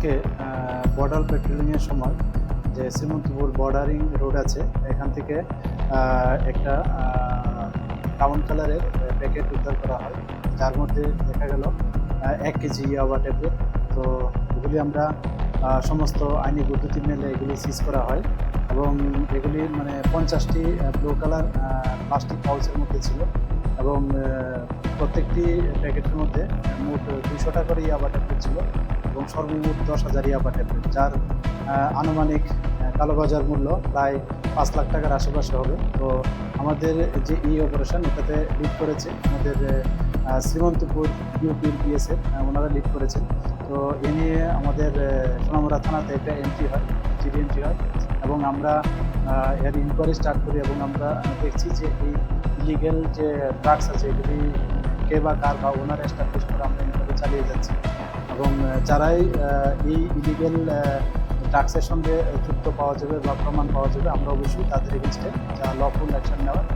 আজকে বর্ডার পেট্রোলিংয়ের সময় যে শ্রীমন্তপুর বর্ডারিং রোড আছে এখান থেকে একটা ব্রাউন কালারের প্যাকেট উদ্ধার করা হয়, যার মধ্যে দেখা গেল 1 কেজি ইয়াবা ট্যাবলেট। তো এগুলি আমরা সমস্ত আইনি পদ্ধতি মেনে এগুলি সিজ করা হয় এবং এগুলি মানে 50টি ব্লু কালার প্লাস্টিক পাউচের মধ্যে ছিল এবং প্রত্যেকটি প্যাকেটের মধ্যে মোট 200 টাকা করে ইয়াবা ট্যাবলেট ছিল এবং সর্বমোট 10,000 ইয়াবা ট্যাবলেট, যার আনুমানিক কালোবাজার মূল্য প্রায় 5 লাখ টাকার আশেপাশে হবে। তো আমাদের যে এই অপারেশন এটাতে লিড করেছে আমাদের শ্রীমন্তপুর ইউপির বিএসএফ, ওনারা লিড করেছেন। তো এ নিয়ে আমাদের সোনামুড়া থানাতে একটা এন্ট্রি হয়, জিডি এন্ট্রি হয় এবং আমরা এর ইনকোয়ারি স্টার্ট করি এবং আমরা দেখছি যে এই ইলিগেল যে ড্রাগস আছে এগুলি কে বা কার বা ওনার এস্টাবলিশ করে আমরা ইনকোয়ারি চালিয়ে যাচ্ছি এবং যারাই এই ইলিগেল ড্রাগসের সঙ্গে যুক্ত পাওয়া যাবে বা প্রমাণ পাওয়া যাবে আমরা অবশ্যই তাদের এগেনস্টে যা লফুল অ্যাকশন নেওয়ার